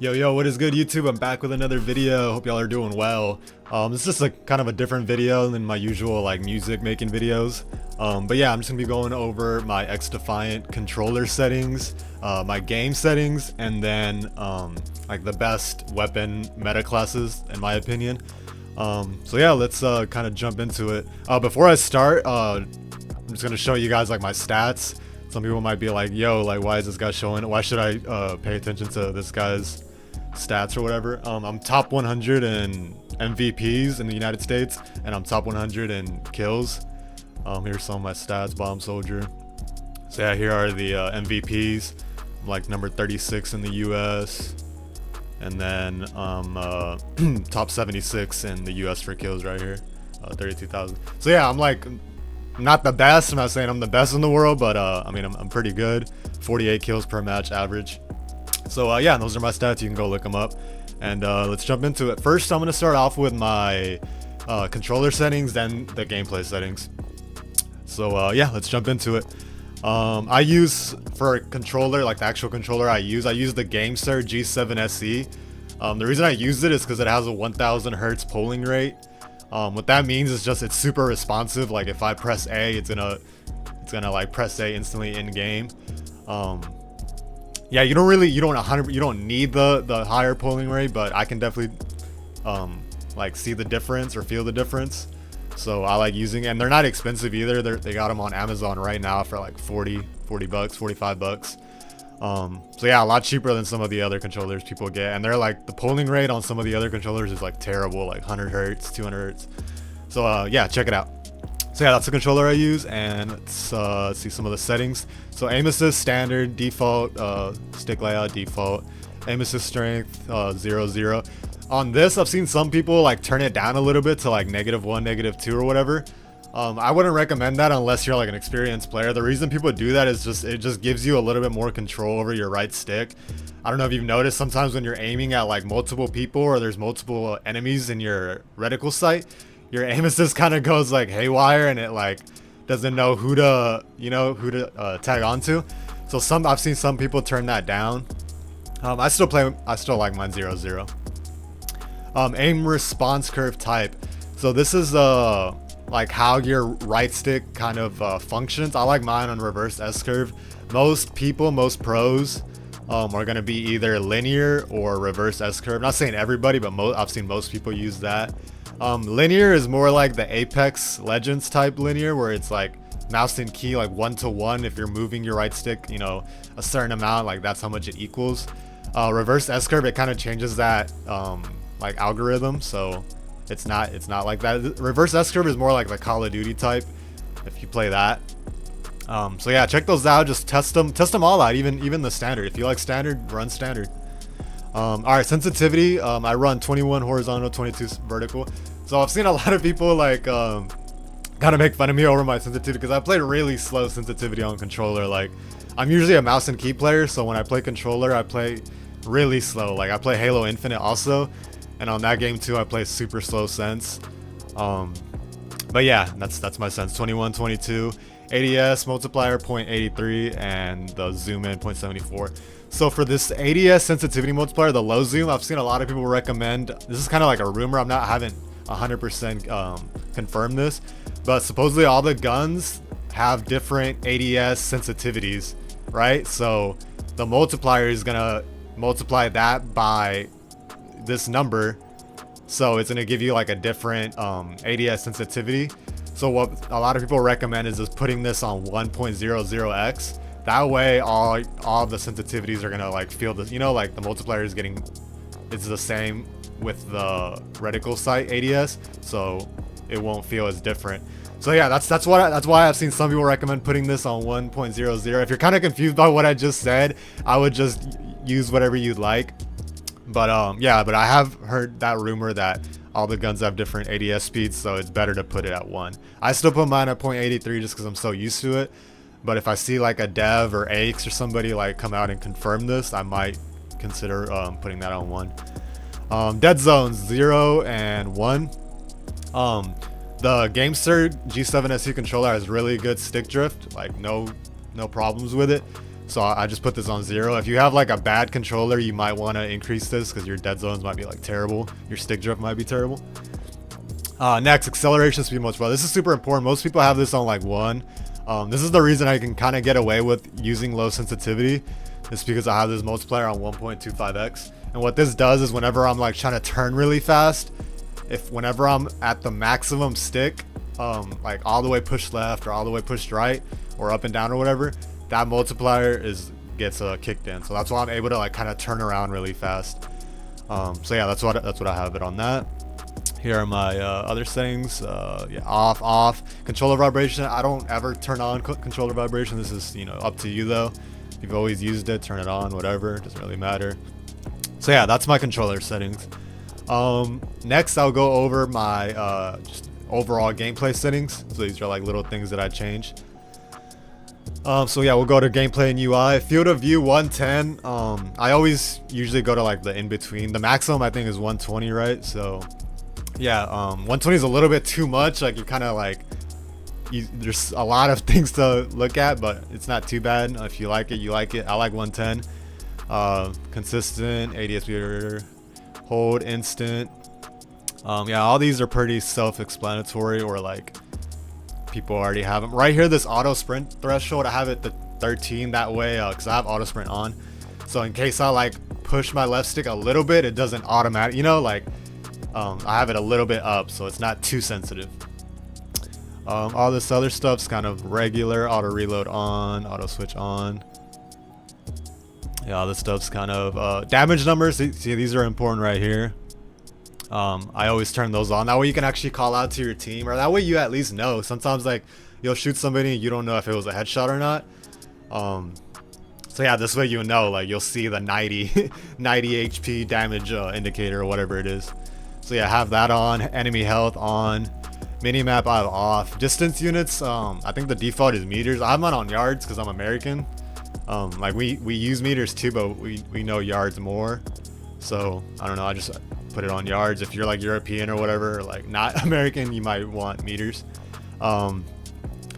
Yo, what is good, YouTube? I'm back with another video. Hope y'all are doing well. It's just a kind of a different video than my usual like music making videos. But yeah, I'm just gonna be going over my xDefiant controller settings, my game settings, and then like the best weapon meta classes in my opinion. So yeah, let's kind of jump into it. Before I start, I'm just gonna show you guys like my stats. Some people might be like, yo, like why is this guy showing? Why should I pay attention to this guy's stats or whatever? I'm top 100 in MVPs in the United States, and I'm top 100 in kills. Here's some of my stats. Bomb soldier. So yeah, here are the MVPs. I'm like number 36 in the US, and then top 76 in the US for kills right here, 32,000. So yeah, I'm like not the best. I'm not saying I'm the best in the world, but I mean I'm pretty good. 48 kills per match average. So yeah, those are my stats. You can go look them up, and let's jump into it. First, I'm gonna start off with my controller settings, then the gameplay settings. So yeah, let's jump into it. I use, for a controller, like the actual controller I use the GameSir G7 SE. The reason I use it is because it has a 1000 hertz polling rate. What that means is just it's super responsive. Like if I press A, it's gonna like press A instantly in game. Yeah, you don't need the higher polling rate, but I can definitely like see the difference or feel the difference. So I like using it, and they're not expensive either. They got them on Amazon right now for like 40 bucks, 45 bucks. So yeah, a lot cheaper than some of the other controllers people get, and they're like, the polling rate on some of the other controllers is like terrible, like 100 hertz, 200 hertz. So yeah, check it out. So yeah, that's the controller I use, and let's see some of the settings. So aim assist standard, default, stick layout default, aim assist strength 0, 0. On this, I've seen some people like turn it down a little bit to like -1, -2 or whatever. I wouldn't recommend that unless you're like an experienced player. The reason people do that is it just gives you a little bit more control over your right stick. I don't know if you've noticed, sometimes when you're aiming at like multiple people or there's multiple enemies in your reticle sight, your aim assist kind of goes like haywire, and it like doesn't know who to tag onto. So I've seen some people turn that down. I still like mine 0, 0. Aim response curve type. So this is like how your right stick kind of functions. I like mine on reverse S curve. Most pros are gonna be either linear or reverse S curve. Not saying everybody, but I've seen most people use that. Linear is more like the Apex Legends type linear, where it's like mouse and key like 1-to-1. If you're moving your right stick, a certain amount, like that's how much it equals. Reverse S curve, it kind of changes that like algorithm, so it's not like that. Reverse S curve is more like the Call of Duty type, if you play that. So yeah, check those out. Just test them all out, even the standard. If you like standard, run standard. All right, sensitivity. I run 21 horizontal, 22 vertical. So I've seen a lot of people like kind of make fun of me over my sensitivity, because I play really slow sensitivity on controller. Like, I'm usually a mouse and key player, so when I play controller, I play really slow. Like I play Halo Infinite also, and on that game too, I play super slow sense. But yeah, that's my sense. 21, 22. ADS multiplier 0.83, and the zoom in 0.74. So for this ADS sensitivity multiplier, the low zoom, I've seen a lot of people recommend. This is kind of like a rumor. I haven't 100% confirmed this, but supposedly all the guns have different ADS sensitivities, right? So the multiplier is gonna multiply that by this number, so it's gonna give you like a different ADS sensitivity. So what a lot of people recommend is just putting this on 1.00x. That way all of the sensitivities are gonna like feel the, like the multiplier is it's the same with the reticle sight ADS, so it won't feel as different. So yeah, that's why I've seen some people recommend putting this on 1.00. If you're kind of confused by what I just said, I would just use whatever you'd like. But yeah, but I have heard that rumor that all the guns have different ADS speeds, so it's better to put it at 1. I still put mine at 0.83 just because I'm so used to it. But if I see like a dev or AX or somebody like come out and confirm this, I might consider putting that on 1. Dead zones 0 and 1. The GameSir G7 SE controller has really good stick drift, like no problems with it. So I just put this on 0. If you have like a bad controller, you might want to increase this because your dead zones might be like terrible. Your stick drift might be terrible. Next, acceleration speed multiplier. This is super important. Most people have this on like 1. This is the reason I can kind of get away with using low sensitivity. It's because I have this multiplier on 1.25x. And what this does is whenever I'm like trying to turn really fast, whenever I'm at the maximum stick, like all the way pushed left or all the way pushed right or up and down or whatever, that multiplier gets kicked in. So that's why I'm able to like kind of turn around really fast. So yeah, that's what I have it on that. Here are my other settings. Yeah, off controller vibration. I don't ever turn on controller vibration. This is, you know, up to you though. If you've always used it, turn it on, whatever, doesn't really matter. So yeah, that's my controller settings. Next I'll go over my just overall gameplay settings. So these are like little things that I change. So yeah, we'll go to gameplay and UI. Field of view 110. I always usually go to like the in between. The maximum I think is 120, right? So yeah, 120 is a little bit too much. Like you kind of like, there's a lot of things to look at, but it's not too bad. If you like it, you like it. I like 110. Consistent, ADS meter, hold, instant. Yeah, all these are pretty self-explanatory, or like people already have them. Right here, this auto sprint threshold, I have it to 13 that way because I have auto sprint on. So in case I like push my left stick a little bit, it doesn't automatic, you know, like I have it a little bit up, so it's not too sensitive. All this other stuff's kind of regular. Auto reload on, auto switch on. Yeah, all this stuff's kind of damage numbers. See, these are important right here. I always turn those on. That way you can actually call out to your team, or that way you at least know. Sometimes like you'll shoot somebody and you don't know if it was a headshot or not. So yeah, this way you know, like you'll see the 90 HP damage indicator or whatever it is. So yeah, have that on. Enemy health on. Minimap I have off. Distance units, I think the default is meters. I have mine on yards because I'm American. Like we use meters too, but we know yards more. So I don't know, I just put it on yards. If you're like European or whatever, or like not American, you might want meters.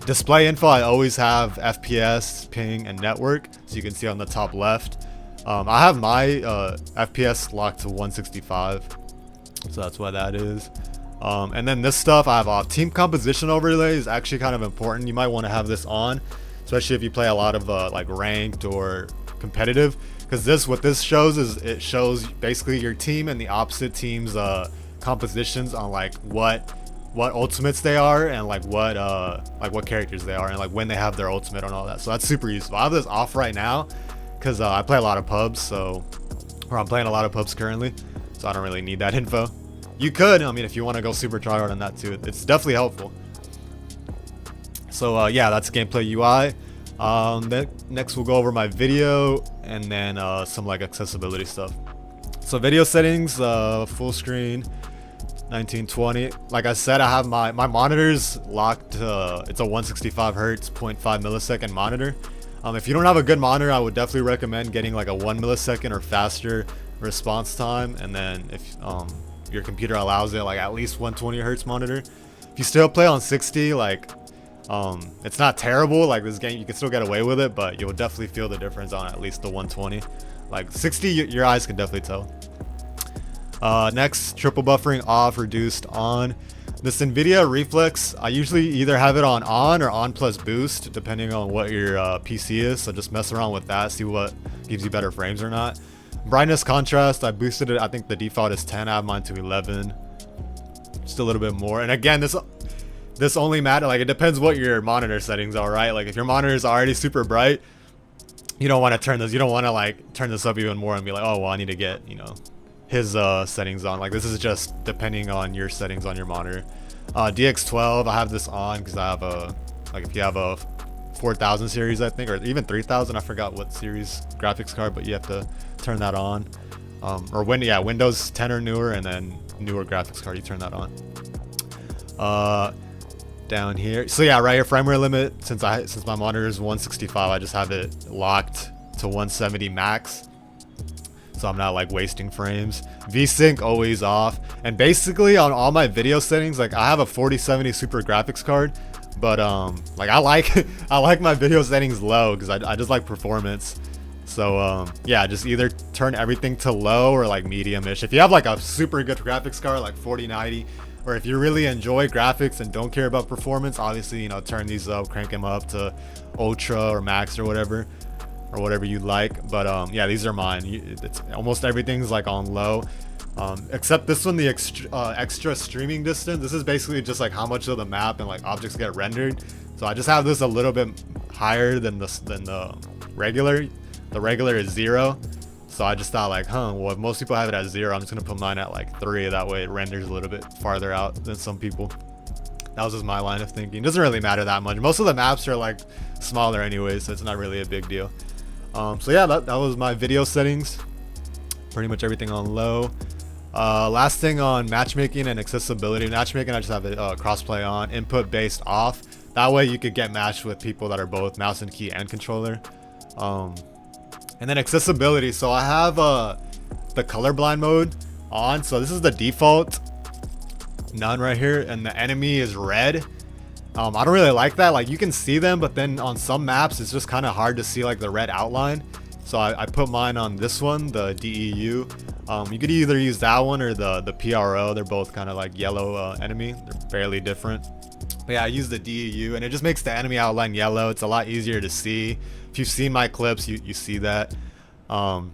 Display info, I always have FPS, ping, and network, so you can see on the top left. I have my FPS locked to 165, so that's why that is. And then this stuff I have off. Team composition overlay is actually kind of important. You might want to have this on, especially if you play a lot of like ranked or competitive, because what this shows is it shows basically your team and the opposite team's compositions on like what ultimates they are, and like what characters they are, and like when they have their ultimate and all that. So that's super useful. I have this off right now because I play a lot of pubs, or I'm playing a lot of pubs currently, so I don't really need that info. You could, I mean, if you want to go super tryhard on that too, it's definitely helpful. So yeah, that's gameplay UI. Then next we'll go over my video, and then some like accessibility stuff. So video settings, full screen, 1920. Like I said, I have my monitors locked. It's a 165 hertz 0.5 millisecond monitor. If you don't have a good monitor, I would definitely recommend getting like a 1 millisecond or faster response time, and then if your computer allows it, like at least 120 hertz monitor. If you still play on 60, like it's not terrible. Like this game, you can still get away with it, but you'll definitely feel the difference on at least the 120. Like 60, your eyes can definitely tell. Next, triple buffering off, reduced on. This NVIDIA Reflex, I usually either have it on or on plus boost, depending on what your PC is. So just mess around with that, see what gives you better frames or not. Brightness contrast, I boosted it. I think the default is 10. I have mine to 11. Just a little bit more. And again, this only matters, like it depends what your monitor settings are, right? Like if your monitor is already super bright, you don't want to turn this. You don't want to like turn this up even more and be like, oh well, I need to get, you know, his settings on. Like this is just depending on your settings on your monitor. DX12, I have this on because I have a, like if you have a 4000 series, I think, or even 3000, I forgot what series graphics card, but you have to turn that on. Or Windows 10 or newer, and then newer graphics card, you turn that on. Down here, so yeah, right here, frame rate limit, since my monitor is 165, I just have it locked to 170 max, so I'm not like wasting frames. VSync always off, and basically on all my video settings, like I have a 4070 super graphics card, But like I like I like my video settings low because I just like performance. So yeah, just either turn everything to low or like medium-ish. If you have like a super good graphics card like 4090, or if you really enjoy graphics and don't care about performance, obviously, you know, turn these up, crank them up to ultra or max or whatever you like. But yeah, these are mine. It's almost everything's like on low, except this one, the extra streaming distance. This is basically just like how much of the map and like objects get rendered. So I just have this a little bit higher than the regular. The regular is 0. So I just thought like, well, if most people have it at 0, I'm just gonna put mine at like 3. That way it renders a little bit farther out than some people. That was just my line of thinking. It doesn't really matter that much. Most of the maps are like smaller anyway, so it's not really a big deal. So yeah, that was my video settings. Pretty much everything on low. Last thing on matchmaking and accessibility. Matchmaking, I just have it crossplay on, input based off. That way you could get matched with people that are both mouse and key and controller. And then accessibility, so I have the colorblind mode on. So this is the default, none right here, and the enemy is red. I don't really like that. Like, you can see them, but then on some maps it's just kind of hard to see like the red outline. So I put mine on this one, the DEU. You could either use that one or the PRO. They're both kind of like yellow enemy. They're fairly different. But yeah, I use the DEU, and it just makes the enemy outline yellow. It's a lot easier to see. If you've seen my clips, you see that. And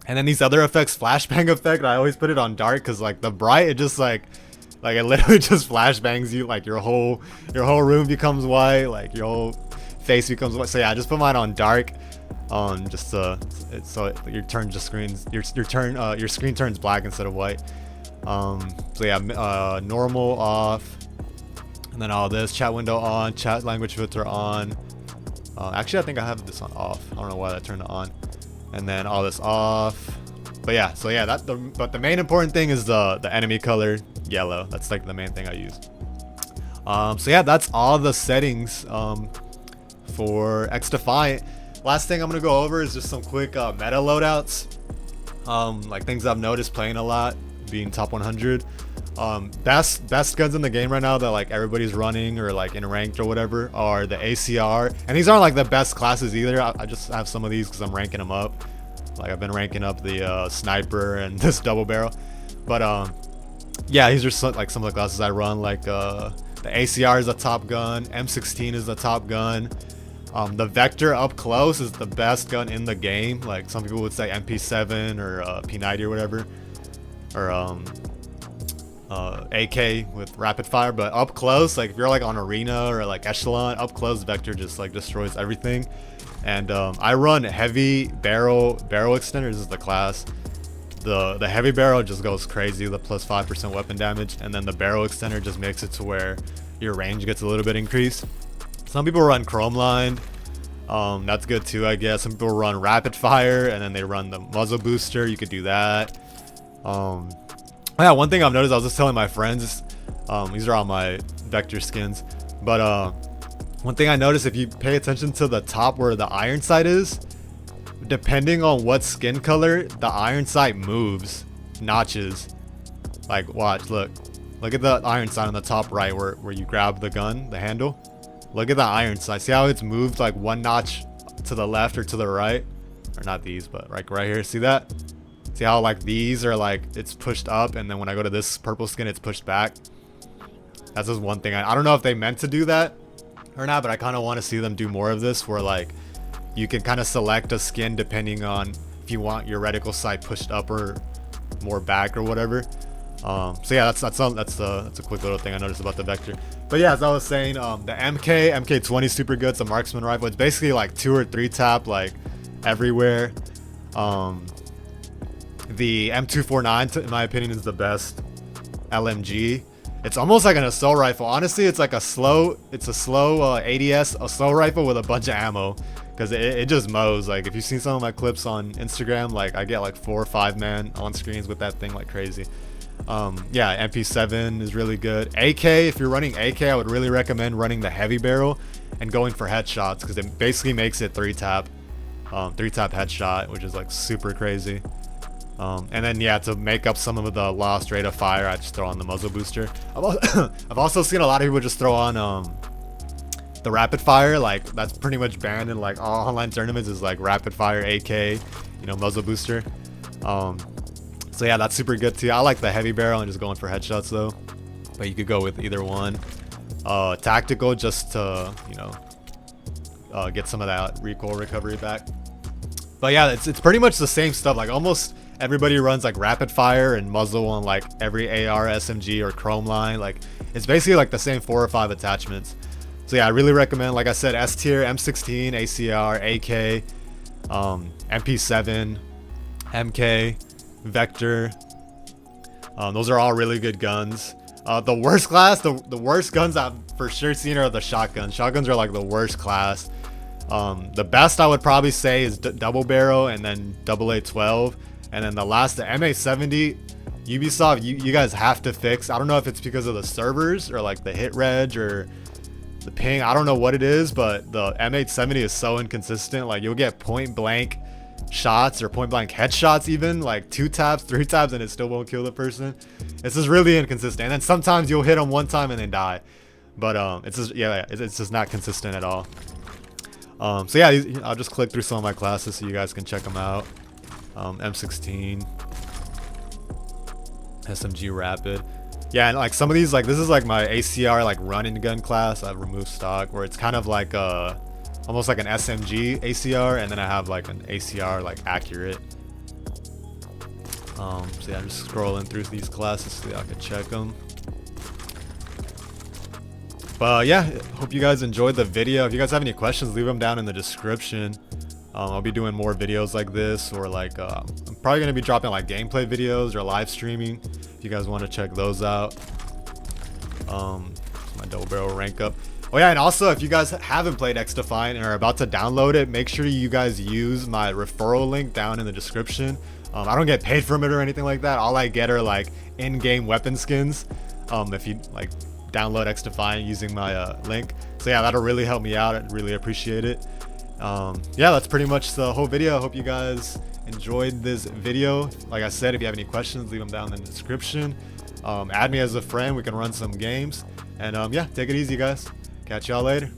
then these other effects, flashbang effect, I always put it on dark because like the bright, it just like it literally just flashbangs you. Like your whole room becomes white, like your whole face becomes white. So yeah, I just put mine on dark, just so your turn just screens your screen turns black instead of white. So yeah, normal off. And then all this, chat window on, chat language filter on. Actually, I think I have this on off. I don't know why that turned it on. And then all this off. But yeah, so yeah, but the main important thing is the enemy color yellow. That's like the main thing I use. So yeah, that's all the settings for xDefiant. Last thing I'm gonna go over is just some quick meta loadouts. Like things I've noticed playing a lot, being top 100. Best guns in the game right now that like everybody's running or like in ranked or whatever are the ACR, and these aren't like the best classes either. I just have some of these because I'm ranking them up. Like I've been ranking up the sniper and this double barrel. But yeah, these are some of the classes I run. Like the ACR is the top gun, M16 is the top gun. The Vector up close is the best gun in the game. Like some people would say MP7 or P90 or whatever, or AK with rapid fire. But up close, like if you're like on arena or like echelon, up close Vector just like destroys everything. And I run heavy barrel extenders is the class. The heavy barrel just goes crazy, the plus 5% weapon damage, and then the barrel extender just makes it to where your range gets a little bit increased. Some people run chrome lined, that's good too, I guess. Some people run rapid fire, and then they run the muzzle booster. You could do that. Yeah, one thing I've noticed, I was just telling my friends, these are all my Vector skins, but one thing I noticed, if you pay attention to the top where the iron sight is, depending on what skin color, the iron sight moves, notches. Like watch, look at the iron sight on the top right where you grab the gun, the handle. Look at the iron sight. See how it's moved like one notch to the left or to the right? Or not these, but like right here. See that? See how like these are like it's pushed up, and then when I go to this purple skin, it's pushed back. That's just one thing. I don't know if they meant to do that or not, but I kind of want to see them do more of this, where like you can kind of select a skin depending on if you want your reticle sight pushed up or more back or whatever. So yeah, that's a quick little thing I noticed about the Vector. But yeah, as I was saying, the MK20 is super good. It's a marksman rifle. It's basically like 2 or 3 tap like everywhere. The M249, in my opinion, is the best LMG. It's almost like an assault rifle. Honestly, it's like a slow ADS assault rifle with a bunch of ammo, because it just mows. Like if you've seen some of my clips on Instagram, like I get like 4 or 5 man on screens with that thing like crazy. Yeah, MP7 is really good. AK, if you're running AK, I would really recommend running the heavy barrel and going for headshots, because it basically makes it 3 tap headshot, which is like super crazy. And then yeah, to make up some of the lost rate of fire, I just throw on the muzzle booster. I've also seen a lot of people just throw on the rapid fire, like that's pretty much banned in like all online tournaments, is like rapid fire AK, you know, muzzle booster. So yeah, that's super good too. I like the heavy barrel and just going for headshots though, but you could go with either one. Tactical, just to, you know, get some of that recoil recovery back. But yeah, it's pretty much the same stuff. Like almost everybody runs like rapid fire and muzzle on like every AR, SMG, or chrome line. Like it's basically like the same 4 or 5 attachments. So yeah, I really recommend, like I said, S tier, M16, ACR, AK, MP7, MK, Vector. Those are all really good guns. The worst class, the worst guns I've for sure seen are the shotguns. Shotguns are like the worst class. The best I would probably say is double barrel and then AA-12, and then the last, the MA70. Ubisoft, you guys have to fix. I don't know if it's because of the servers or like the hit reg or the ping. I don't know what it is, but the M870 is so inconsistent. Like you'll get point blank shots or point blank headshots, even like 2 taps, 3 taps, and it still won't kill the person. It's just really inconsistent. And then sometimes you'll hit them one time and then die. But it's just, yeah, it's just not consistent at all. So yeah, I'll just click through some of my classes so you guys can check them out. M16, SMG Rapid. Yeah, and like some of these, like this is like my ACR like run and gun class. I've removed stock, where it's kind of like almost like an SMG ACR, and then I have like an ACR like accurate. So yeah, I'm just scrolling through these classes so y'all can check them. But yeah, hope you guys enjoyed the video. If you guys have any questions, leave them down in the description. I'll be doing more videos like this, or like I'm probably gonna be dropping like gameplay videos or live streaming if you guys want to check those out. My double barrel rank up. Oh yeah, and also if you guys haven't played xDefiant and are about to download it, make sure you guys use my referral link down in the description. I don't get paid from it or anything like that. All I get are like in-game weapon skins. If you like download xDefiant using my link. So yeah, that'll really help me out. I'd really appreciate it. Yeah, that's pretty much the whole video. I hope you guys enjoyed this video. Like I said, if you have any questions, leave them down in the description. Add me as a friend. We can run some games. And yeah, take it easy, guys. Catch y'all later.